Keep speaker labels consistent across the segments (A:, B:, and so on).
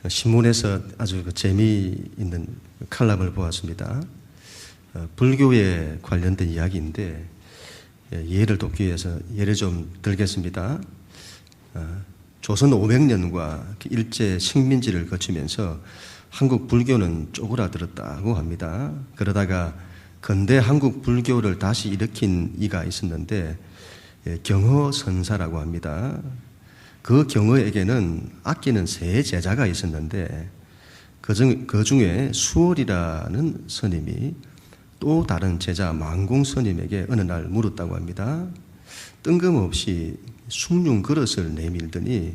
A: 신문에서 아주 재미있는 칼럼을 보았습니다. 불교에 관련된 이야기인데 이해를 돕기 위해서 예를 좀 들겠습니다. 조선 500년과 일제 식민지를 거치면서 한국 불교는 쪼그라들었다고 합니다. 그러다가 근대 한국 불교를 다시 일으킨 이가 있었는데 경허선사라고 합니다. 그 경허에게는 아끼는 세 제자가 있었는데 그 중에 수월이라는 스님이 또 다른 제자 망공 스님에게 어느 날 물었다고 합니다. 뜬금없이 숭늉 그릇을 내밀더니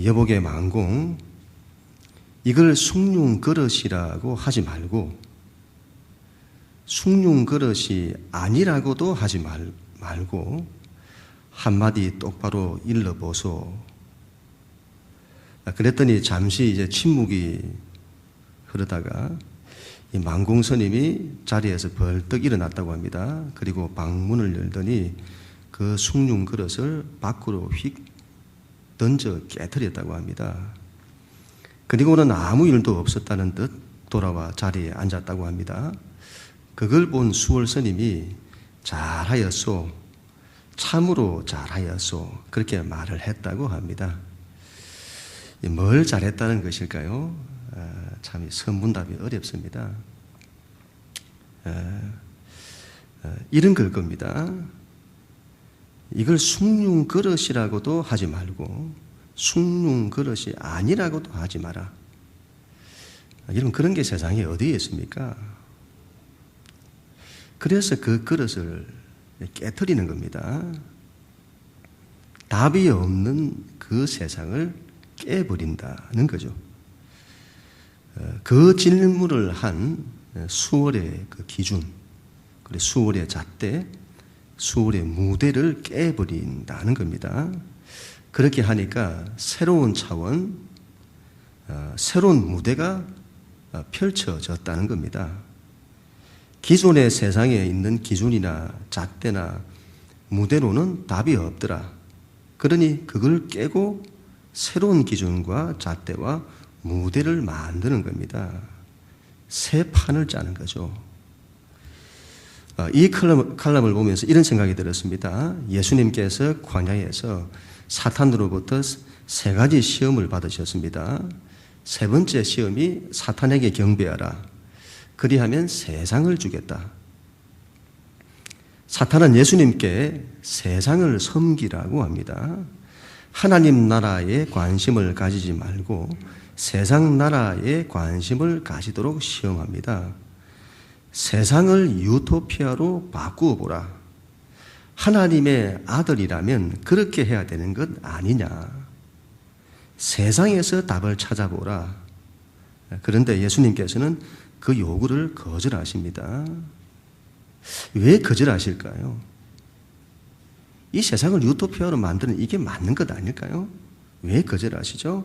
A: 여보게 망공, 이걸 숭늉 그릇이라고 하지 말고 숭늉 그릇이 아니라고도 하지 말고 한마디 똑바로 일러보소. 그랬더니 잠시 이제 침묵이 흐르다가 이 망공 스님이 자리에서 벌떡 일어났다고 합니다. 그리고 방문을 열더니 그 숭늉 그릇을 밖으로 휙 던져 깨뜨렸다고 합니다. 그리고는 아무 일도 없었다는 듯 돌아와 자리에 앉았다고 합니다. 그걸 본 수월 스님이 잘하였소, 참으로 잘하였소, 그렇게 말을 했다고 합니다. 뭘 잘했다는 것일까요? 참 선문답이 어렵습니다. 이런 걸 겁니다. 이걸 숭늉 그릇이라고도 하지 말고 숭늉 그릇이 아니라고도 하지 마라. 여러분, 그런 게 세상에 어디에 있습니까? 그래서 그 그릇을 깨트리는 겁니다. 답이 없는 그 세상을 깨버린다는 거죠. 그 질문을 한 수월의 그 기준, 그리고 수월의 잣대, 수월의 무대를 깨버린다는 겁니다. 그렇게 하니까 새로운 차원, 새로운 무대가 펼쳐졌다는 겁니다. 기존의 세상에 있는 기준이나 잣대나 무대로는 답이 없더라. 그러니 그걸 깨고 새로운 기준과 잣대와 무대를 만드는 겁니다. 새 판을 짜는 거죠. 이 칼럼을 보면서 이런 생각이 들었습니다. 예수님께서 광야에서 사탄으로부터 세 가지 시험을 받으셨습니다. 세 번째 시험이 사탄에게 경배하라. 그리하면 세상을 주겠다. 사탄은 예수님께 세상을 섬기라고 합니다. 하나님 나라에 관심을 가지지 말고 세상 나라에 관심을 가지도록 시험합니다. 세상을 유토피아로 바꾸어 보라. 하나님의 아들이라면 그렇게 해야 되는 것 아니냐. 세상에서 답을 찾아보라. 그런데 예수님께서는 그 요구를 거절하십니다. 왜 거절하실까요? 이 세상을 유토피아로 만드는 이게 맞는 것 아닐까요? 왜 거절하시죠?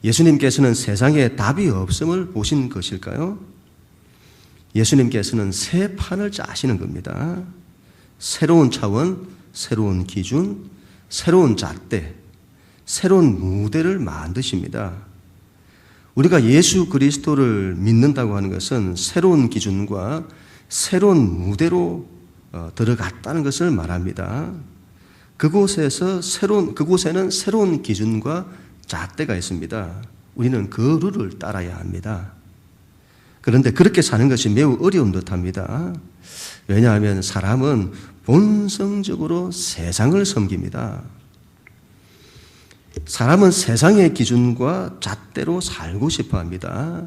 A: 예수님께서는 세상에 답이 없음을 보신 것일까요? 예수님께서는 새 판을 짜시는 겁니다. 새로운 차원, 새로운 기준, 새로운 잣대, 새로운 무대를 만드십니다. 우리가 예수 그리스도를 믿는다고 하는 것은 새로운 기준과 새로운 무대로 들어갔다는 것을 말합니다. 그곳에는 새로운 기준과 잣대가 있습니다. 우리는 그 룰을 따라야 합니다. 그런데 그렇게 사는 것이 매우 어려운 듯합니다. 왜냐하면 사람은 본성적으로 세상을 섬깁니다. 사람은 세상의 기준과 잣대로 살고 싶어 합니다.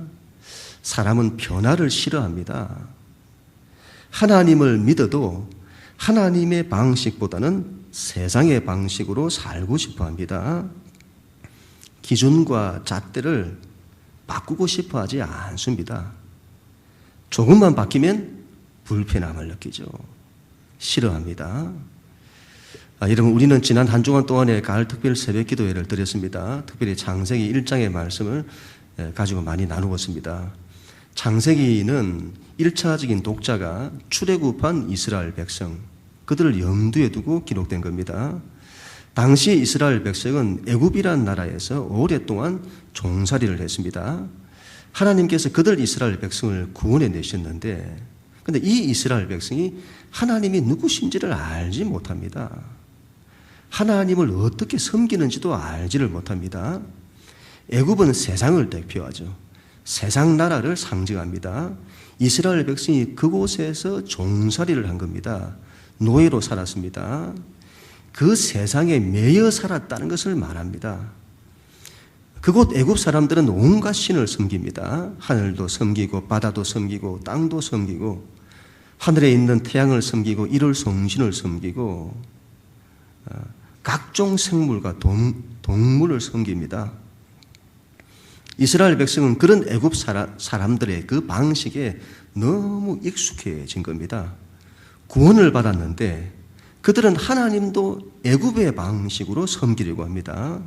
A: 사람은 변화를 싫어합니다. 하나님을 믿어도 하나님의 방식보다는 세상의 방식으로 살고 싶어 합니다. 기준과 잣대를 바꾸고 싶어 하지 않습니다. 조금만 바뀌면 불편함을 느끼죠. 싫어합니다. 여러분, 우리는 지난 한 주간 동안에 가을 특별 새벽 기도회를 드렸습니다. 특별히 창세기 1장의 말씀을 가지고 많이 나누었습니다. 창세기는 1차적인 독자가 출애굽한 이스라엘 백성, 그들을 염두에 두고 기록된 겁니다. 당시 이스라엘 백성은 애굽이라는 나라에서 오랫동안 종살이를 했습니다. 하나님께서 그들 이스라엘 백성을 구원해 내셨는데, 근데 이 이스라엘 백성이 하나님이 누구신지를 알지 못합니다. 하나님을 어떻게 섬기는지도 알지를 못합니다. 애굽은 세상을 대표하죠. 세상 나라를 상징합니다. 이스라엘 백성이 그곳에서 종살이를 한 겁니다. 노예로 살았습니다. 그 세상에 매여 살았다는 것을 말합니다. 그곳 애굽 사람들은 온갖 신을 섬깁니다. 하늘도 섬기고 바다도 섬기고 땅도 섬기고 하늘에 있는 태양을 섬기고 이를 성신을 섬기고 각종 생물과 동물을 섬깁니다. 이스라엘 백성은 그런 애굽 사람들의 그 방식에 너무 익숙해진 겁니다. 구원을 받았는데 그들은 하나님도 애굽의 방식으로 섬기려고 합니다.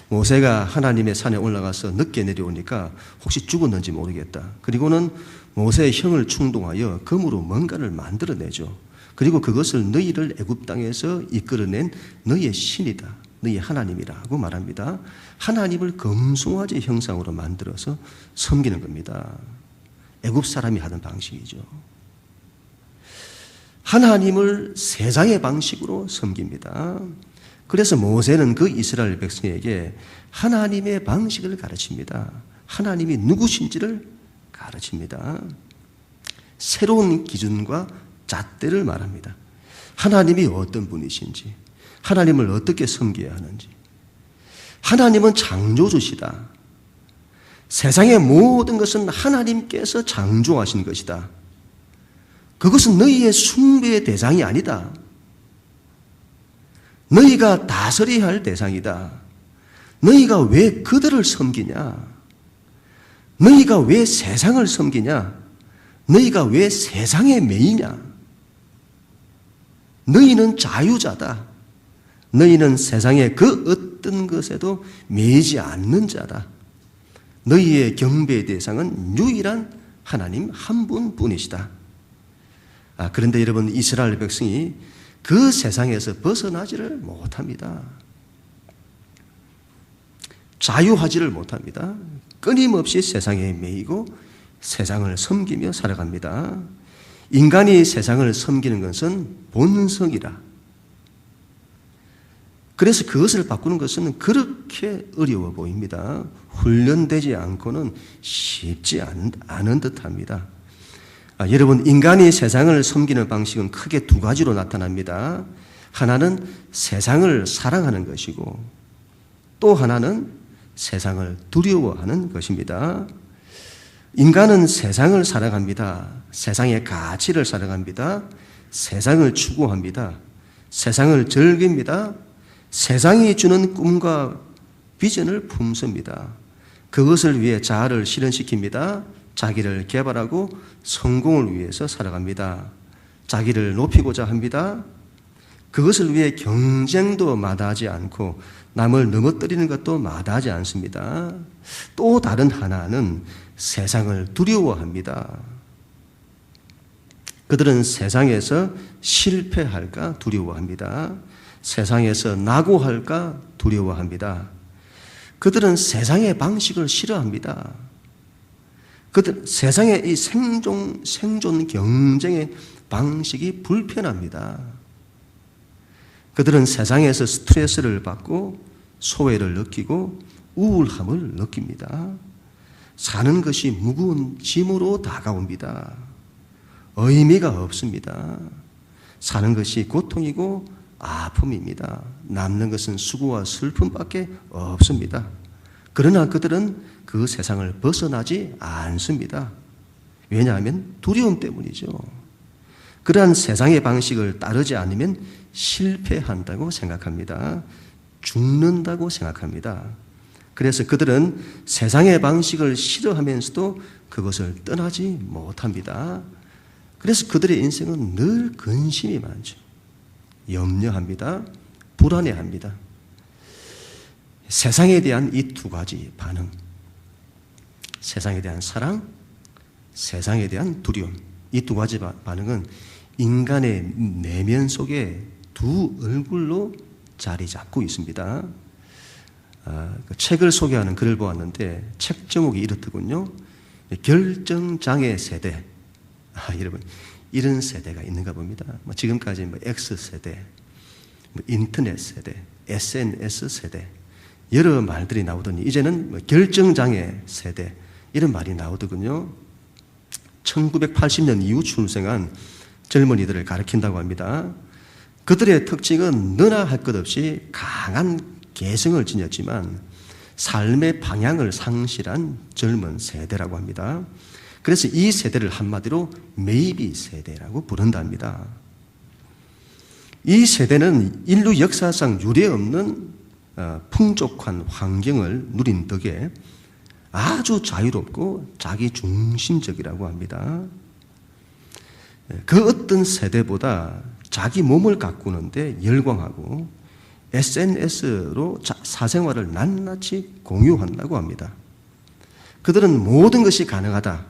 A: 모세가 하나님의 산에 올라가서 늦게 내려오니까 혹시 죽었는지 모르겠다. 그리고는 모세의 형을 충동하여 금으로 뭔가를 만들어내죠. 그리고 그것을 너희를 애굽 땅에서 이끌어낸 너희의 신이다, 너희 하나님이라고 말합니다. 하나님을 금송아지 형상으로 만들어서 섬기는 겁니다. 애굽 사람이 하던 방식이죠. 하나님을 세상의 방식으로 섬깁니다. 그래서 모세는 그 이스라엘 백성에게 하나님의 방식을 가르칩니다. 하나님이 누구신지를 가르칩니다. 새로운 기준과 잣대를 말합니다. 하나님이 어떤 분이신지, 하나님을 어떻게 섬겨야 하는지. 하나님은 창조주시다. 세상의 모든 것은 하나님께서 창조하신 것이다. 그것은 너희의 숭배의 대상이 아니다. 너희가 다스려야 할 대상이다. 너희가 왜 그들을 섬기냐? 너희가 왜 세상을 섬기냐? 너희가 왜 세상에 매이냐? 너희는 자유자다. 너희는 세상의 그 어떤 것에도 매이지 않는 자다. 너희의 경배의 대상은 유일한 하나님 한 분뿐이시다. 그런데 여러분, 이스라엘 백성이 그 세상에서 벗어나지를 못합니다. 자유하지를 못합니다. 끊임없이 세상에 매이고 세상을 섬기며 살아갑니다. 인간이 세상을 섬기는 것은 본성이라. 그래서 그것을 바꾸는 것은 그렇게 어려워 보입니다. 훈련되지 않고는 쉽지 않은 듯합니다. 여러분, 인간이 세상을 섬기는 방식은 크게 두 가지로 나타납니다. 하나는 세상을 사랑하는 것이고 또 하나는 세상을 두려워하는 것입니다. 인간은 세상을 사랑합니다. 세상의 가치를 사랑합니다. 세상을 추구합니다. 세상을 즐깁니다. 세상이 주는 꿈과 비전을 품습니다. 그것을 위해 자아를 실현시킵니다. 자기를 개발하고 성공을 위해서 살아갑니다. 자기를 높이고자 합니다. 그것을 위해 경쟁도 마다하지 않고 남을 넘어뜨리는 것도 마다하지 않습니다. 또 다른 하나는 세상을 두려워합니다. 그들은 세상에서 실패할까 두려워합니다. 세상에서 낙오할까 두려워합니다. 그들은 세상의 방식을 싫어합니다. 그들 세상의 이 생존 경쟁의 방식이 불편합니다. 그들은 세상에서 스트레스를 받고 소외를 느끼고 우울함을 느낍니다. 사는 것이 무거운 짐으로 다가옵니다. 의미가 없습니다. 사는 것이 고통이고 아픔입니다. 남는 것은 수고와 슬픔밖에 없습니다. 그러나 그들은 그 세상을 벗어나지 않습니다. 왜냐하면 두려움 때문이죠. 그러한 세상의 방식을 따르지 않으면 실패한다고 생각합니다. 죽는다고 생각합니다. 그래서 그들은 세상의 방식을 싫어하면서도 그것을 떠나지 못합니다. 그래서 그들의 인생은 늘 근심이 많죠. 염려합니다. 불안해합니다. 세상에 대한 이 두 가지 반응, 세상에 대한 사랑, 세상에 대한 두려움, 이 두 가지 반응은 인간의 내면 속에 두 얼굴로 자리 잡고 있습니다. 그 책을 소개하는 글을 보았는데 책 제목이 이렇더군요. 결정장애 세대. 여러분, 이런 세대가 있는가 봅니다. 지금까지 X세대, 인터넷 세대, SNS 세대, 여러 말들이 나오더니 이제는 결정장애 세대, 이런 말이 나오더군요. 1980년 이후 출생한 젊은이들을 가리킨다고 합니다. 그들의 특징은 너나 할 것 없이 강한 개성을 지녔지만 삶의 방향을 상실한 젊은 세대라고 합니다. 그래서 이 세대를 한마디로 메이비 세대라고 부른답니다. 이 세대는 인류 역사상 유례없는 풍족한 환경을 누린 덕에 아주 자유롭고 자기중심적이라고 합니다. 그 어떤 세대보다 자기 몸을 가꾸는데 열광하고 SNS로 사생활을 낱낱이 공유한다고 합니다. 그들은 모든 것이 가능하다,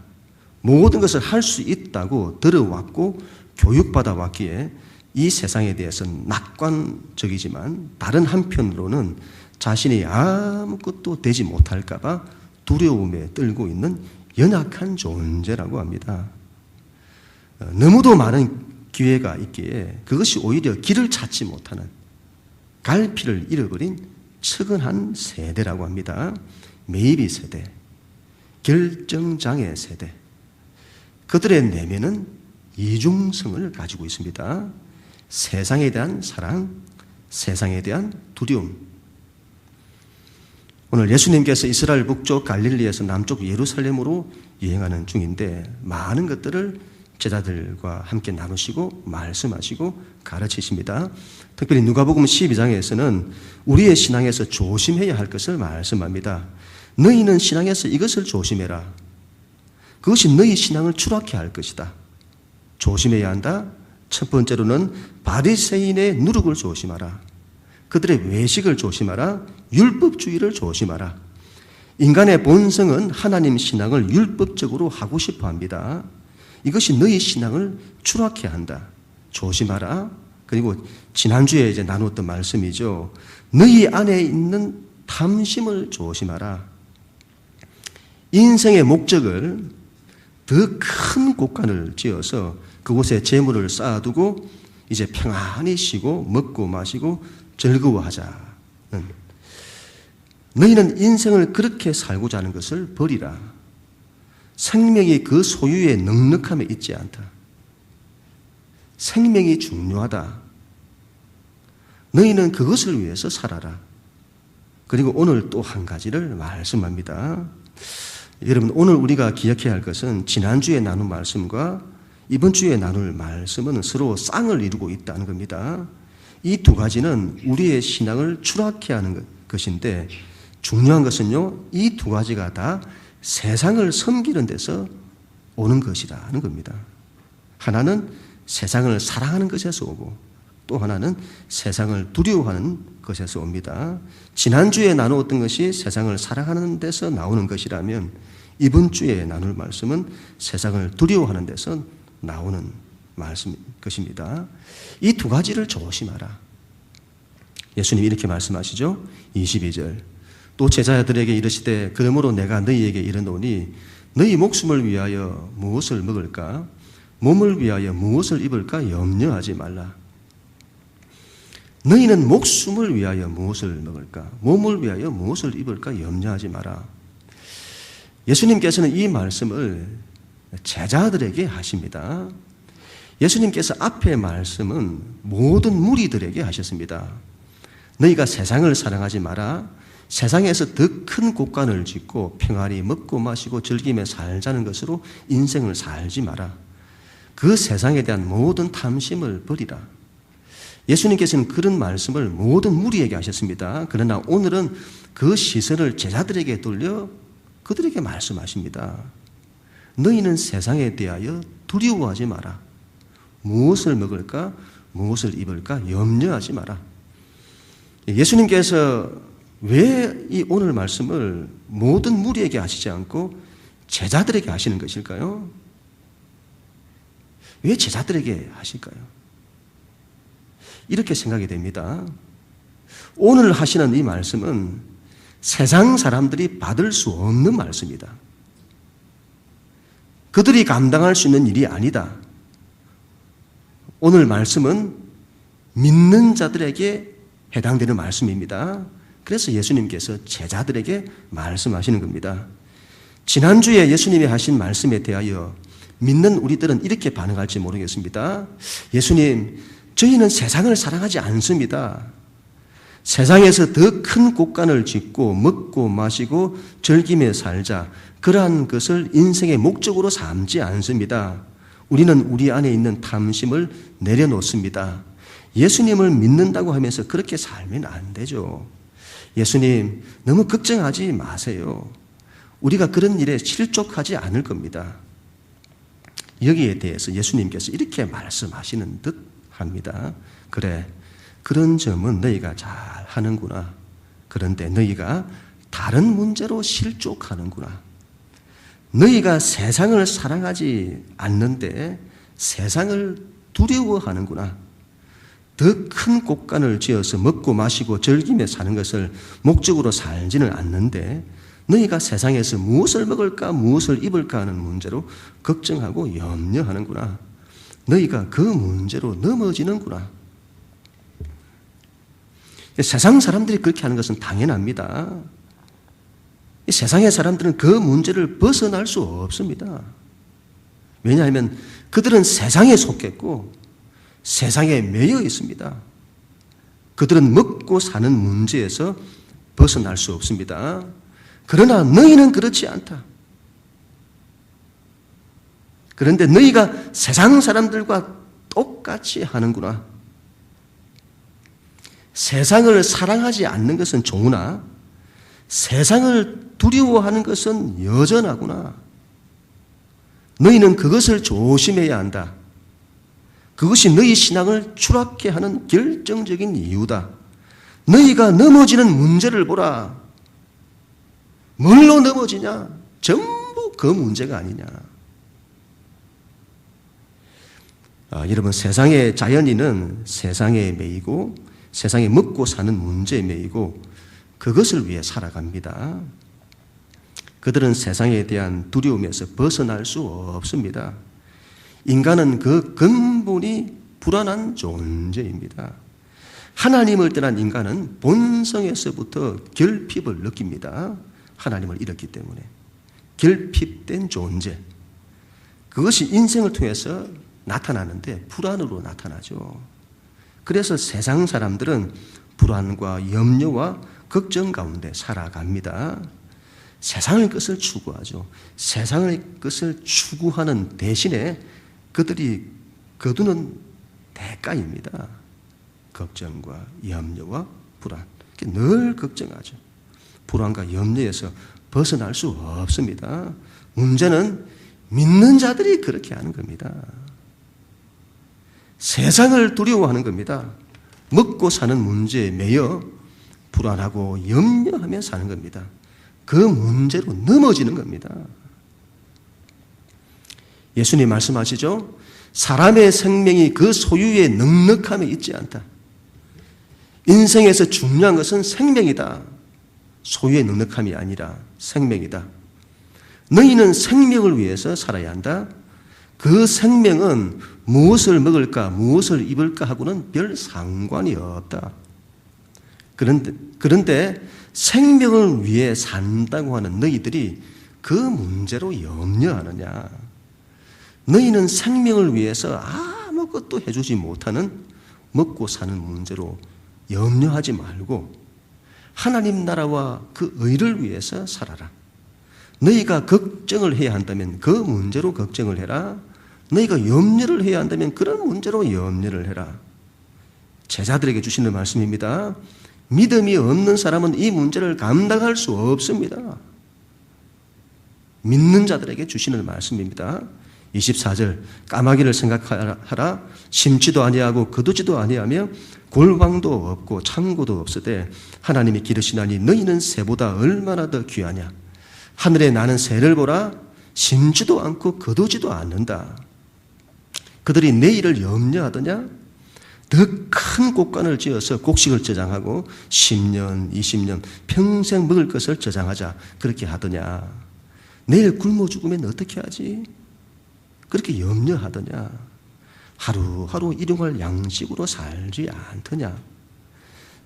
A: 모든 것을 할 수 있다고 들어왔고 교육받아 왔기에 이 세상에 대해서는 낙관적이지만 다른 한편으로는 자신이 아무것도 되지 못할까 봐 두려움에 떨고 있는 연약한 존재라고 합니다. 너무도 많은 기회가 있기에 그것이 오히려 길을 찾지 못하는 갈피를 잃어버린 측은한 세대라고 합니다. 메이비 세대, 결정장애 세대. 그들의 내면은 이중성을 가지고 있습니다. 세상에 대한 사랑, 세상에 대한 두려움. 오늘 예수님께서 이스라엘 북쪽 갈릴리에서 남쪽 예루살렘으로 여행하는 중인데 많은 것들을 제자들과 함께 나누시고 말씀하시고 가르치십니다. 특별히 누가복음 12장에서는 우리의 신앙에서 조심해야 할 것을 말씀합니다. 너희는 신앙에서 이것을 조심해라. 그것이 너희 신앙을 추락케 할 것이다. 조심해야 한다. 첫 번째로는 바리새인의 누룩을 조심하라. 그들의 외식을 조심하라. 율법주의를 조심하라. 인간의 본성은 하나님 신앙을 율법적으로 하고 싶어 합니다. 이것이 너희 신앙을 추락케 한다. 조심하라. 그리고 지난주에 이제 나눴던 말씀이죠. 너희 안에 있는 탐심을 조심하라. 인생의 목적을 더 큰 곳간을 지어서 그곳에 재물을 쌓아두고 이제 평안히 쉬고 먹고 마시고 즐거워하자는, 너희는 인생을 그렇게 살고자 하는 것을 버리라. 생명이 그 소유의 넉넉함에 있지 않다. 생명이 중요하다. 너희는 그것을 위해서 살아라. 그리고 오늘 또 한 가지를 말씀합니다. 여러분, 오늘 우리가 기억해야 할 것은 지난주에 나눈 말씀과 이번 주에 나눌 말씀은 서로 쌍을 이루고 있다는 겁니다. 이 두 가지는 우리의 신앙을 추락케 하는 것인데 중요한 것은요, 이 두 가지가 다 세상을 섬기는 데서 오는 것이라는 겁니다. 하나는 세상을 사랑하는 것에서 오고 또 하나는 세상을 두려워하는 것에서 옵니다. 지난주에 나누었던 것이 세상을 사랑하는 데서 나오는 것이라면 이번 주에 나눌 말씀은 세상을 두려워하는 데서 나오는 말씀 것입니다. 이 두 가지를 조심하라. 예수님이 이렇게 말씀하시죠. 22절. 또 제자들에게 이르시되 그러므로 내가 너희에게 이르노니 너희 목숨을 위하여 무엇을 먹을까? 몸을 위하여 무엇을 입을까? 염려하지 말라. 너희는 목숨을 위하여 무엇을 먹을까? 몸을 위하여 무엇을 입을까? 염려하지 마라. 예수님께서는 이 말씀을 제자들에게 하십니다. 예수님께서 앞의 말씀은 모든 무리들에게 하셨습니다. 너희가 세상을 사랑하지 마라. 세상에서 더 큰 곳간을 짓고 평안히 먹고 마시고 즐기며 살자는 것으로 인생을 살지 마라. 그 세상에 대한 모든 탐심을 버리라. 예수님께서는 그런 말씀을 모든 무리에게 하셨습니다. 그러나 오늘은 그 시선을 제자들에게 돌려 그들에게 말씀하십니다. 너희는 세상에 대하여 두려워하지 마라. 무엇을 먹을까? 무엇을 입을까? 염려하지 마라. 예수님께서 왜 이 오늘 말씀을 모든 무리에게 하시지 않고 제자들에게 하시는 것일까요? 왜 제자들에게 하실까요? 이렇게 생각이 됩니다. 오늘 하시는 이 말씀은 세상 사람들이 받을 수 없는 말씀이다. 그들이 감당할 수 있는 일이 아니다. 오늘 말씀은 믿는 자들에게 해당되는 말씀입니다. 그래서 예수님께서 제자들에게 말씀하시는 겁니다. 지난주에 예수님이 하신 말씀에 대하여 믿는 우리들은 이렇게 반응할지 모르겠습니다. 예수님, 저희는 세상을 사랑하지 않습니다. 세상에서 더 큰 곳간을 짓고 먹고 마시고 즐기며 살자. 그러한 것을 인생의 목적으로 삼지 않습니다. 우리는 우리 안에 있는 탐심을 내려놓습니다. 예수님을 믿는다고 하면서 그렇게 살면 안 되죠. 예수님, 너무 걱정하지 마세요. 우리가 그런 일에 실족하지 않을 겁니다. 여기에 대해서 예수님께서 이렇게 말씀하시는 듯 합니다. 그래, 그런 점은 너희가 잘 하는구나. 그런데 너희가 다른 문제로 실족하는구나. 너희가 세상을 사랑하지 않는데 세상을 두려워하는구나. 더 큰 곳간을 지어서 먹고 마시고 즐기며 사는 것을 목적으로 살지는 않는데 너희가 세상에서 무엇을 먹을까 무엇을 입을까 하는 문제로 걱정하고 염려하는구나. 너희가 그 문제로 넘어지는구나. 세상 사람들이 그렇게 하는 것은 당연합니다. 세상의 사람들은 그 문제를 벗어날 수 없습니다. 왜냐하면 그들은 세상에 속했고 세상에 매여 있습니다. 그들은 먹고 사는 문제에서 벗어날 수 없습니다. 그러나 너희는 그렇지 않다. 그런데 너희가 세상 사람들과 똑같이 하는구나. 세상을 사랑하지 않는 것은 좋으나 세상을 두려워하는 것은 여전하구나. 너희는 그것을 조심해야 한다. 그것이 너희 신앙을 추락케 하는 결정적인 이유다. 너희가 넘어지는 문제를 보라. 뭘로 넘어지냐? 전부 그 문제가 아니냐. 여러분, 세상의 자연인은 세상에 매이고 세상에 먹고 사는 문제에 매이고 그것을 위해 살아갑니다. 그들은 세상에 대한 두려움에서 벗어날 수 없습니다. 인간은 그 근본이 불안한 존재입니다. 하나님을 떠난 인간은 본성에서부터 결핍을 느낍니다. 하나님을 잃었기 때문에. 결핍된 존재. 그것이 인생을 통해서 나타나는데 불안으로 나타나죠. 그래서 세상 사람들은 불안과 염려와 걱정 가운데 살아갑니다. 세상의 것을 추구하죠. 세상의 것을 추구하는 대신에 그들이 거두는 대가입니다. 걱정과 염려와 불안. 늘 걱정하죠. 불안과 염려에서 벗어날 수 없습니다. 문제는 믿는 자들이 그렇게 하는 겁니다. 세상을 두려워하는 겁니다. 먹고 사는 문제에 매여 불안하고 염려하며 사는 겁니다. 그 문제로 넘어지는 겁니다. 예수님 말씀하시죠? 사람의 생명이 그 소유의 넉넉함에 있지 않다. 인생에서 중요한 것은 생명이다. 소유의 넉넉함이 아니라 생명이다. 너희는 생명을 위해서 살아야 한다. 그 생명은 무엇을 먹을까, 무엇을 입을까 하고는 별 상관이 없다. 그런데 생명을 위해 산다고 하는 너희들이 그 문제로 염려하느냐? 너희는 생명을 위해서 아무것도 해주지 못하는 먹고 사는 문제로 염려하지 말고 하나님 나라와 그 의를 위해서 살아라. 너희가 걱정을 해야 한다면 그 문제로 걱정을 해라. 너희가 염려를 해야 한다면 그런 문제로 염려를 해라. 제자들에게 주시는 말씀입니다. 믿음이 없는 사람은 이 문제를 감당할 수 없습니다. 믿는 자들에게 주시는 말씀입니다. 24절 까마귀를 생각하라. 심지도 아니하고 거두지도 아니하며 골방도 없고 창고도 없으되 하나님이 기르시나니 너희는 새보다 얼마나 더 귀하냐. 하늘에 나는 새를 보라. 심지도 않고 거두지도 않는다. 그들이 내일을 염려하더냐? 더 큰 곡간을 지어서 곡식을 저장하고 10년, 20년 평생 먹을 것을 저장하자 그렇게 하더냐? 내일 굶어 죽으면 어떻게 하지? 그렇게 염려하더냐? 하루하루 일용할 양식으로 살지 않더냐?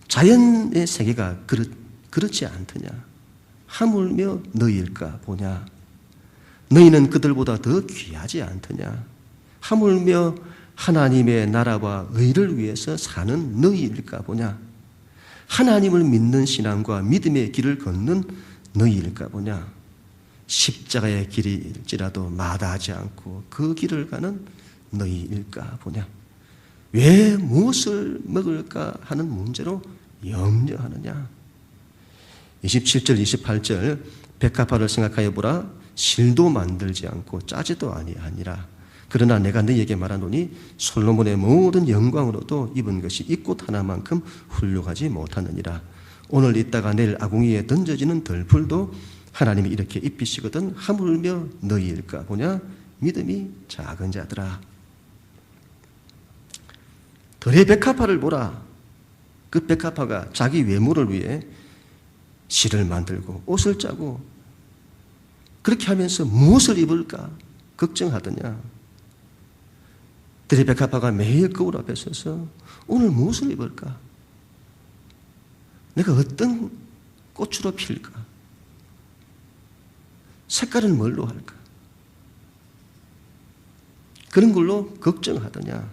A: 자연의 세계가 그렇지 않더냐? 하물며 너희일까 보냐? 너희는 그들보다 더 귀하지 않더냐? 하물며 하나님의 나라와 의를 위해서 사는 너희일까 보냐? 하나님을 믿는 신앙과 믿음의 길을 걷는 너희일까 보냐? 십자가의 길일지라도 마다하지 않고 그 길을 가는 너희일까 보냐? 왜 무엇을 먹을까 하는 문제로 염려하느냐? 27절, 28절 백합화를 생각하여 보라. 실도 만들지 않고 짜지도 아니하니라. 그러나 내가 너희에게 말하노니 솔로몬의 모든 영광으로도 입은 것이 이 꽃 하나만큼 훌륭하지 못하느니라. 오늘 있다가 내일 아궁이에 던져지는 들풀도 하나님이 이렇게 입히시거든 하물며 너희일까 보냐? 믿음이 작은 자들아. 들의 백합화를 보라. 그 백합화가 자기 외모를 위해 실을 만들고 옷을 짜고 그렇게 하면서 무엇을 입을까 걱정하더냐? 들의 백합화가 매일 거울 앞에 서서 오늘 무엇을 입을까? 내가 어떤 꽃으로 필까? 색깔은 뭘로 할까? 그런 걸로 걱정하더냐?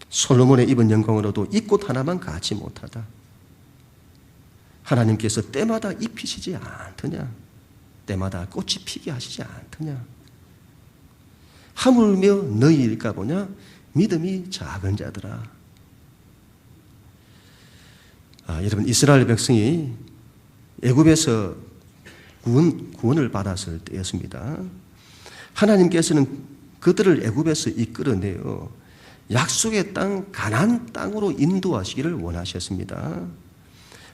A: 솔로몬의 입은 영광으로도 이 꽃 하나만 갖지 못하다. 하나님께서 때마다 입히시지 않더냐? 때마다 꽃이 피게 하시지 않더냐? 하물며 너희일까 보냐? 믿음이 작은 자들아. 여러분, 이스라엘 백성이 애굽에서 구원을 받았을 때였습니다. 하나님께서는 그들을 애굽에서 이끌어내어 약속의 땅 가나안 땅으로 인도하시기를 원하셨습니다.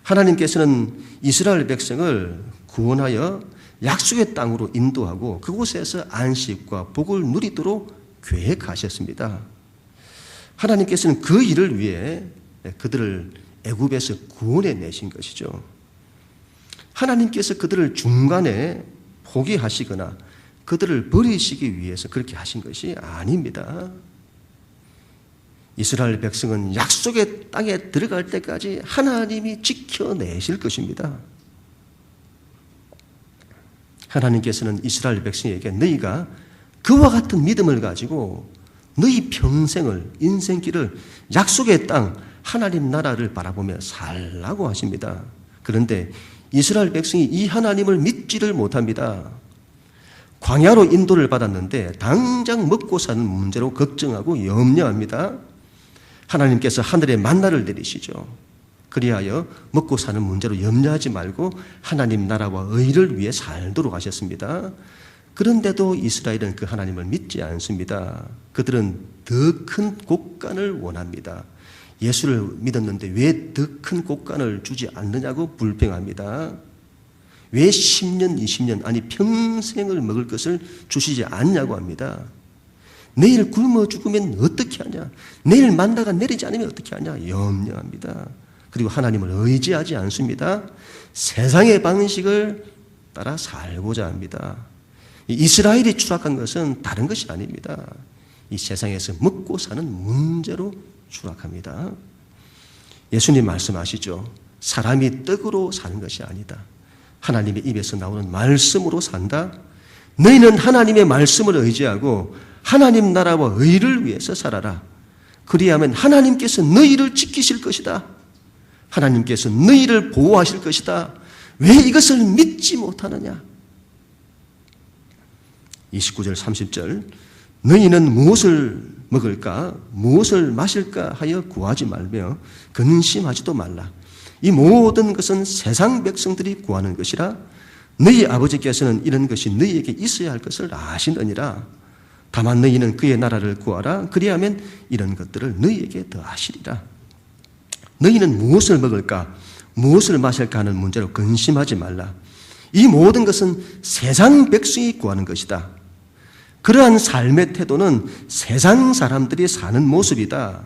A: 하나님께서는 이스라엘 백성을 구원하여 약속의 땅으로 인도하고 그곳에서 안식과 복을 누리도록 계획하셨습니다. 하나님께서는 그 일을 위해 그들을 애굽에서 구원해 내신 것이죠. 하나님께서 그들을 중간에 포기하시거나 그들을 버리시기 위해서 그렇게 하신 것이 아닙니다. 이스라엘 백성은 약속의 땅에 들어갈 때까지 하나님이 지켜내실 것입니다. 하나님께서는 이스라엘 백성에게 너희가 그와 같은 믿음을 가지고 너희 평생을, 인생길을 약속의 땅, 하나님 나라를 바라보며 살라고 하십니다. 그런데 이스라엘 백성이 이 하나님을 믿지를 못합니다. 광야로 인도를 받았는데 당장 먹고 사는 문제로 걱정하고 염려합니다. 하나님께서 하늘에 만나를 내리시죠. 그리하여 먹고 사는 문제로 염려하지 말고 하나님 나라와 의를 위해 살도록 하셨습니다. 그런데도 이스라엘은 그 하나님을 믿지 않습니다. 그들은 더 큰 곡간을 원합니다. 예수를 믿었는데 왜 더 큰 곡간을 주지 않느냐고 불평합니다. 왜 10년, 20년, 아니 평생을 먹을 것을 주시지 않냐고 합니다. 내일 굶어 죽으면 어떻게 하냐? 내일 만나가 내리지 않으면 어떻게 하냐? 염려합니다. 그리고 하나님을 의지하지 않습니다. 세상의 방식을 따라 살고자 합니다. 이스라엘이 추락한 것은 다른 것이 아닙니다. 이 세상에서 먹고 사는 문제로 추락합니다. 예수님 말씀하시죠. 사람이 떡으로 사는 것이 아니다. 하나님의 입에서 나오는 말씀으로 산다. 너희는 하나님의 말씀을 의지하고 하나님 나라와 의를 위해서 살아라. 그리하면 하나님께서 너희를 지키실 것이다. 하나님께서 너희를 보호하실 것이다. 왜 이것을 믿지 못하느냐? 29절 30절 너희는 무엇을 먹을까 무엇을 마실까 하여 구하지 말며 근심하지도 말라. 이 모든 것은 세상 백성들이 구하는 것이라 너희 아버지께서는 이런 것이 너희에게 있어야 할 것을 아시느니라. 다만 너희는 그의 나라를 구하라. 그리하면 이런 것들을 너희에게 더하시리라. 너희는 무엇을 먹을까 무엇을 마실까 하는 문제로 근심하지 말라. 이 모든 것은 세상 백성이 구하는 것이다. 그러한 삶의 태도는 세상 사람들이 사는 모습이다.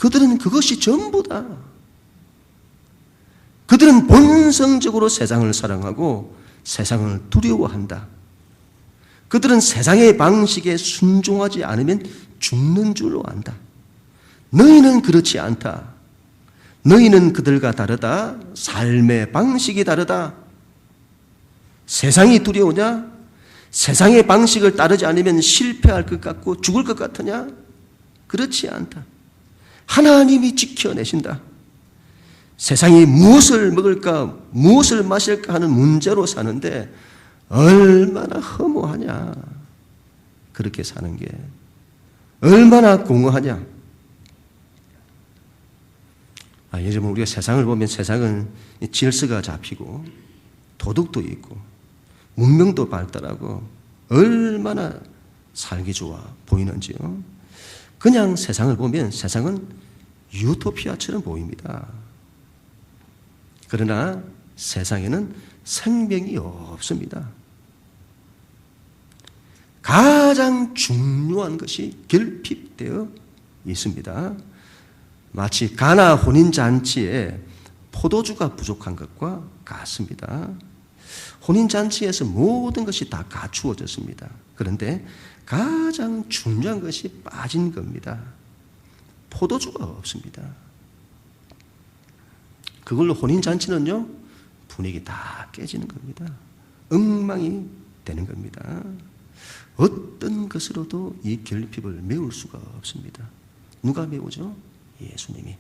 A: 그들은 그것이 전부다. 그들은 본성적으로 세상을 사랑하고 세상을 두려워한다. 그들은 세상의 방식에 순종하지 않으면 죽는 줄로 안다. 너희는 그렇지 않다. 너희는 그들과 다르다. 삶의 방식이 다르다. 세상이 두려우냐? 세상의 방식을 따르지 않으면 실패할 것 같고 죽을 것 같으냐? 그렇지 않다. 하나님이 지켜내신다. 세상이 무엇을 먹을까, 무엇을 마실까 하는 문제로 사는데 얼마나 허무하냐. 그렇게 사는 게 얼마나 공허하냐. 여러분, 우리가 세상을 보면 세상은 질서가 잡히고 도덕도 있고 문명도 발달하고 얼마나 살기 좋아 보이는지요. 그냥 세상을 보면 세상은 유토피아처럼 보입니다. 그러나 세상에는 생명이 없습니다. 가장 중요한 것이 결핍되어 있습니다. 마치 가나 혼인잔치에 포도주가 부족한 것과 같습니다. 혼인잔치에서 모든 것이 다 갖추어졌습니다. 그런데 가장 중요한 것이 빠진 겁니다. 포도주가 없습니다. 그걸로 혼인잔치는요, 분위기 다 깨지는 겁니다. 엉망이 되는 겁니다. 어떤 것으로도 이 결핍을 메울 수가 없습니다. 누가 메우죠? 예수님이.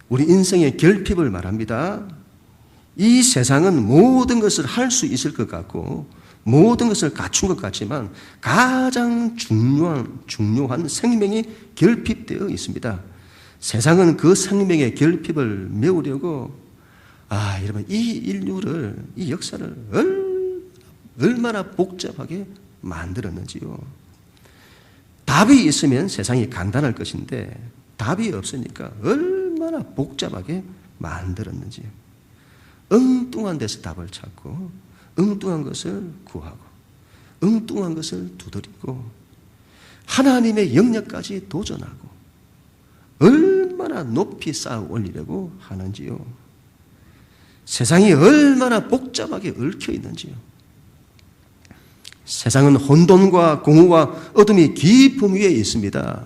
A: 우리 인생의 결핍을 말합니다. 이 세상은 모든 것을 할 수 있을 것 같고 모든 것을 갖춘 것 같지만 가장 중요한 생명이 결핍되어 있습니다. 세상은 그 생명의 결핍을 메우려고 여러분, 이 인류를, 이 역사를 얼마나 복잡하게 만들었는지요. 답이 있으면 세상이 간단할 것인데 답이 없으니까 얼마나 복잡하게 만들었는지요. 엉뚱한 데서 답을 찾고 엉뚱한 것을 구하고 엉뚱한 것을 두드리고 하나님의 영역까지 도전하고 얼마나 높이 쌓아 올리려고 하는지요. 세상이 얼마나 복잡하게 얽혀 있는지요. 세상은 혼돈과 공허와 어둠이 깊음 위에 있습니다.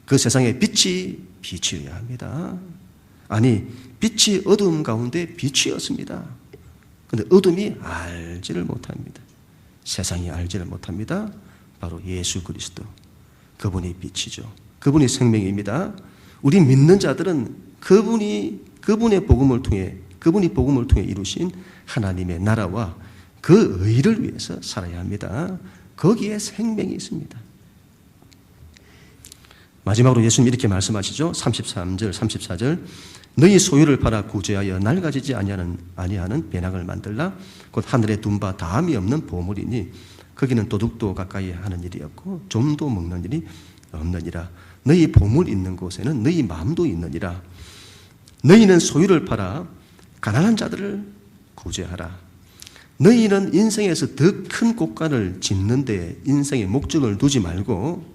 A: 그 세상에 빛이 비추어야 합니다. 아니, 빛이 어둠 가운데 비추었습니다. 그런데 어둠이 알지를 못합니다. 세상이 알지를 못합니다. 바로 예수 그리스도, 그분이 빛이죠. 그분이 생명입니다. 우리 믿는 자들은 그분의 복음을 통해 이루신 하나님의 나라와 그 의를 위해서 살아야 합니다. 거기에 생명이 있습니다. 마지막으로 예수님 이렇게 말씀하시죠. 33절, 34절. 너희 소유를 팔아 구제하여 낡아지지 아니하는 배낭을 만들라. 곧 하늘에 둔 바 다함이 없는 보물이니 거기는 도둑도 가까이 하는 일이 없고 좀도 먹는 일이 없느니라. 너희 보물 있는 곳에는 너희 마음도 있느니라. 너희는 소유를 팔아 가난한 자들을 구제하라. 너희는 인생에서 더 큰 곳간을 짓는 데 인생의 목적을 두지 말고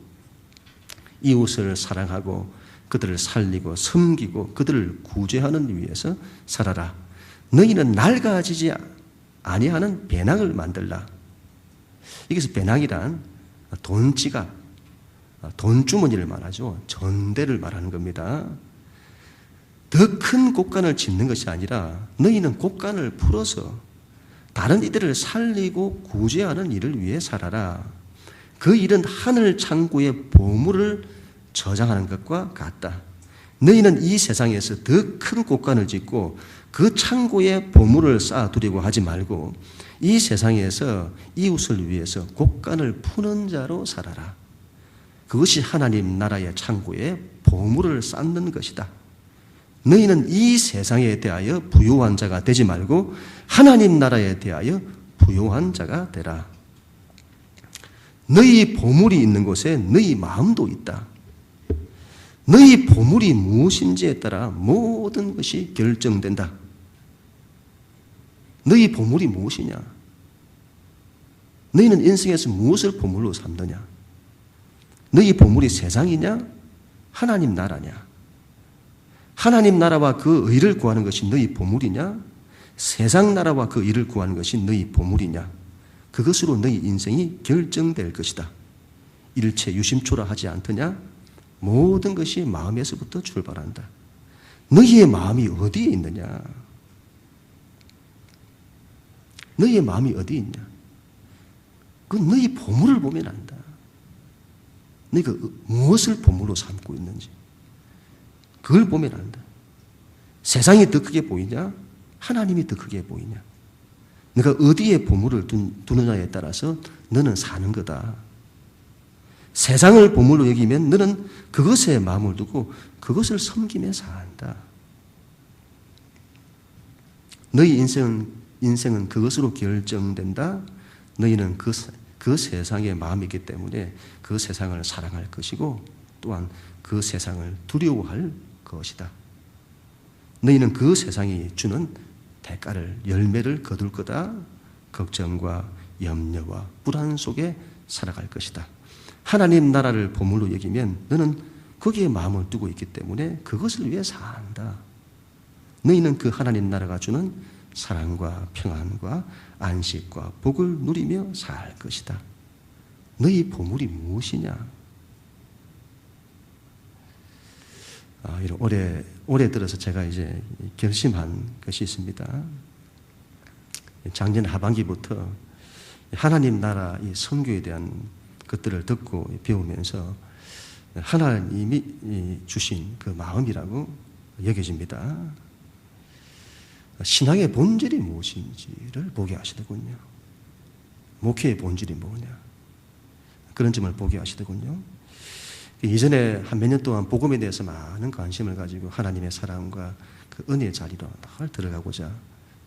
A: 이웃을 사랑하고 그들을 살리고 섬기고 그들을 구제하는 위해서 살아라. 너희는 낡아지지 아니하는 배낭을 만들라. 여기서 배낭이란 돈지갑, 돈주머니를 말하죠. 전대를 말하는 겁니다. 더 큰 곳간을 짓는 것이 아니라 너희는 곳간을 풀어서 다른 이들을 살리고 구제하는 일을 위해 살아라. 그 일은 하늘 창고의 보물을 저장하는 것과 같다. 너희는 이 세상에서 더 큰 곳간을 짓고 그 창고에 보물을 쌓아두려고 하지 말고 이 세상에서 이웃을 위해서 곳간을 푸는 자로 살아라. 그것이 하나님 나라의 창고에 보물을 쌓는 것이다. 너희는 이 세상에 대하여 부요한 자가 되지 말고 하나님 나라에 대하여 부요한 자가 되라. 너희 보물이 있는 곳에 너희 마음도 있다. 너희 보물이 무엇인지에 따라 모든 것이 결정된다. 너희 보물이 무엇이냐? 너희는 인생에서 무엇을 보물로 삼느냐? 너희 보물이 세상이냐? 하나님 나라냐? 하나님 나라와 그 의를 구하는 것이 너희 보물이냐? 세상 나라와 그 의를 구하는 것이 너희 보물이냐? 그것으로 너희 인생이 결정될 것이다. 일체 유심초라 하지 않더냐? 모든 것이 마음에서부터 출발한다. 너희의 마음이 어디에 있느냐? 너희의 마음이 어디에 있냐? 그 너희 보물을 보면 안다. 너희가 무엇을 보물로 삼고 있는지 그걸 보면 안다. 세상이 더 크게 보이냐? 하나님이 더 크게 보이냐? 네가 어디에 보물을 두느냐에 따라서 너는 사는 거다. 세상을 보물로 여기면 너는 그것에 마음을 두고 그것을 섬기며 산다. 너희 인생은 그것으로 결정된다. 너희는 그 세상의 마음이기 때문에 그 세상을 사랑할 것이고 또한 그 세상을 두려워할 것이다. 너희는 그 세상이 주는 대가를, 열매를 거둘 거다. 걱정과 염려와 불안 속에 살아갈 것이다. 하나님 나라를 보물로 여기면 너는 거기에 마음을 두고 있기 때문에 그것을 위해 산다. 너희는 그 하나님 나라가 주는 사랑과 평안과 안식과 복을 누리며 살 것이다. 너희 보물이 무엇이냐? 올해 들어서 제가 이제 결심한 것이 있습니다. 작년 하반기부터 하나님 나라 이 선교에 대한 것들을 듣고 배우면서 하나님이 주신 그 마음이라고 여겨집니다. 신앙의 본질이 무엇인지를 보게 하시더군요. 목회의 본질이 뭐냐? 그런 점을 보게 하시더군요. 이전에 한 몇 년 동안 복음에 대해서 많은 관심을 가지고 하나님의 사랑과 그 은혜의 자리로 늘 들어가고자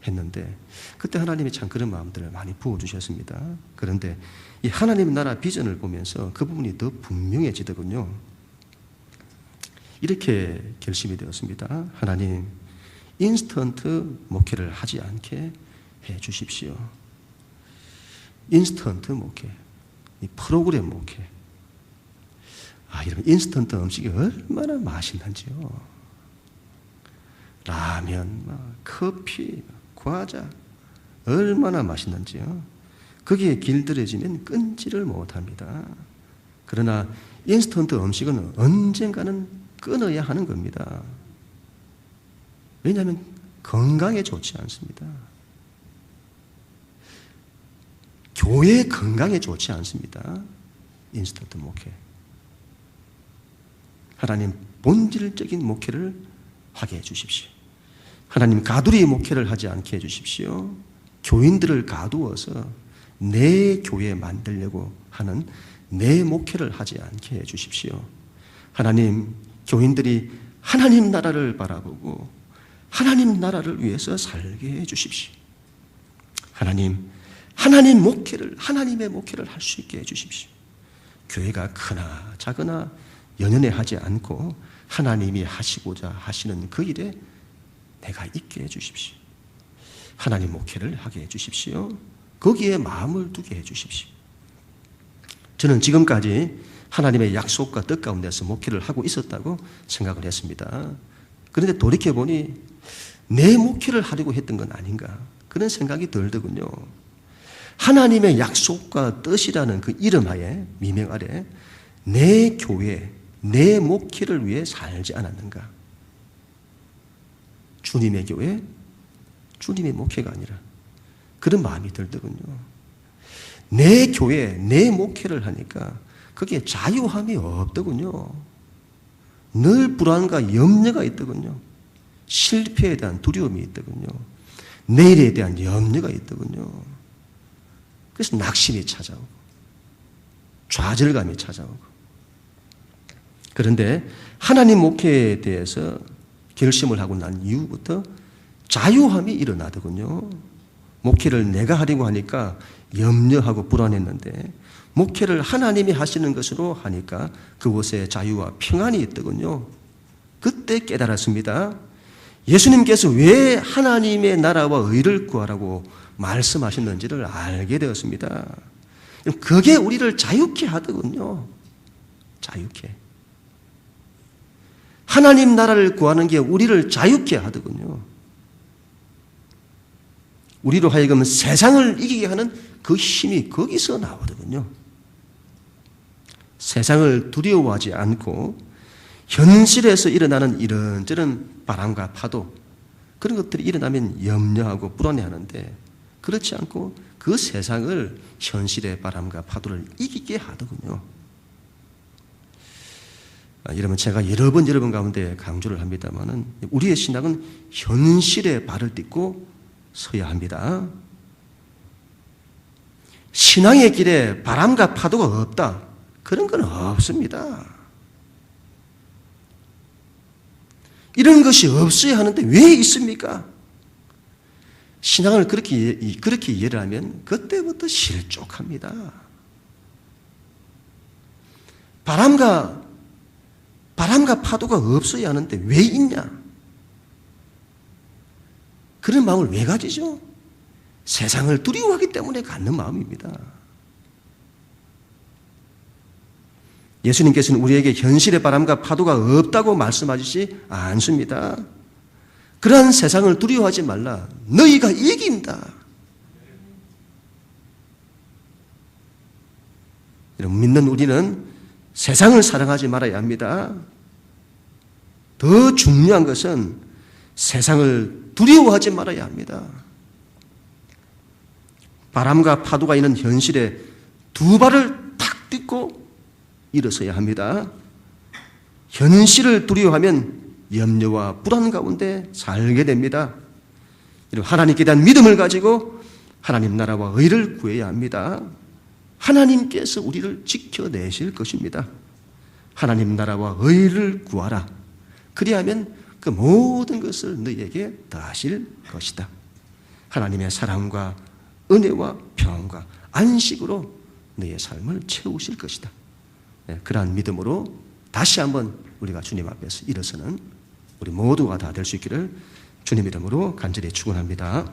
A: 했는데 그때 하나님이 참 그런 마음들을 많이 부어주셨습니다. 그런데 이 하나님 나라 비전을 보면서 그 부분이 더 분명해지더군요. 이렇게 결심이 되었습니다. 하나님, 인스턴트 목회를 하지 않게 해 주십시오. 인스턴트 목회, 이 프로그램 목회. 여러분, 인스턴트 음식이 얼마나 맛있는지요. 라면, 커피, 과자, 얼마나 맛있는지요. 거기에 길들여지면 끊지를 못합니다. 그러나 인스턴트 음식은 언젠가는 끊어야 하는 겁니다. 왜냐하면 건강에 좋지 않습니다. 교회 건강에 좋지 않습니다. 인스턴트 목회. 하나님 본질적인 목회를 하게 해주십시오. 하나님 가두리 목회를 하지 않게 해주십시오. 교인들을 가두어서 내 교회 만들려고 하는 내 목회를 하지 않게 해주십시오. 하나님, 교인들이 하나님 나라를 바라보고 하나님 나라를 위해서 살게 해주십시오. 하나님, 하나님의 목회를 할 수 있게 해주십시오. 교회가 크나 작으나 연연해하지 않고 하나님이 하시고자 하시는 그 일에 내가 있게 해주십시오. 하나님 목회를 하게 해주십시오. 거기에 마음을 두게 해주십시오. 저는 지금까지 하나님의 약속과 뜻 가운데서 목회를 하고 있었다고 생각을 했습니다. 그런데 돌이켜보니 내 목회를 하려고 했던 건 아닌가 그런 생각이 들더군요. 하나님의 약속과 뜻이라는 그 이름 하에, 미명 아래 내 교회, 내 목회를 위해 살지 않았는가? 주님의 교회, 주님의 목회가 아니라 그런 마음이 들더군요. 내 교회, 내 목회를 하니까 거기에 자유함이 없더군요. 늘 불안과 염려가 있더군요. 실패에 대한 두려움이 있더군요. 내일에 대한 염려가 있더군요. 그래서 낙심이 찾아오고 좌절감이 찾아오고. 그런데 하나님 목회에 대해서 결심을 하고 난 이후부터 자유함이 일어나더군요. 목회를 내가 하려고 하니까 염려하고 불안했는데 목회를 하나님이 하시는 것으로 하니까 그곳에 자유와 평안이 있더군요. 그때 깨달았습니다. 예수님께서 왜 하나님의 나라와 의를 구하라고 말씀하셨는지를 알게 되었습니다. 그게 우리를 자유케 하더군요. 자유케. 하나님 나라를 구하는 게 우리를 자유케 하더군요. 우리로 하여금 세상을 이기게 하는 그 힘이 거기서 나오더군요. 세상을 두려워하지 않고 현실에서 일어나는 이런저런 바람과 파도, 그런 것들이 일어나면 염려하고 불안해하는데, 그렇지 않고 그 세상을 현실의 바람과 파도를 이기게 하더군요. 여러분, 제가 여러 번 여러분 가운데 강조를 합니다마는 우리의 신앙은 현실에 발을 딛고 서야 합니다. 신앙의 길에 바람과 파도가 없다, 그런 건 없습니다. 이런 것이 없어야 하는데 왜 있습니까? 신앙을 그렇게 이해를 하면 그때부터 실족합니다. 바람과 파도가 없어야 하는데 왜 있냐? 그런 마음을 왜 가지죠? 세상을 두려워하기 때문에 갖는 마음입니다. 예수님께서는 우리에게 현실의 바람과 파도가 없다고 말씀하시지 않습니다. 그러한 세상을 두려워하지 말라. 너희가 이긴다. 여러분, 믿는 우리는 세상을 사랑하지 말아야 합니다. 더 중요한 것은 세상을 두려워하지 말아야 합니다. 바람과 파도가 있는 현실에 두 발을 탁 딛고 일어서야 합니다. 현실을 두려워하면 염려와 불안 가운데 살게 됩니다. 하나님께 대한 믿음을 가지고 하나님 나라와 의를 구해야 합니다. 하나님께서 우리를 지켜내실 것입니다. 하나님 나라와 의를 구하라. 그리하면 그 모든 것을 너희에게 더하실 것이다. 하나님의 사랑과 은혜와 평안과 안식으로 너희의 삶을 채우실 것이다. 그러한 믿음으로 다시 한번 우리가 주님 앞에서 일어서는 우리 모두가 다 될 수 있기를 주님 이름으로 간절히 축원합니다.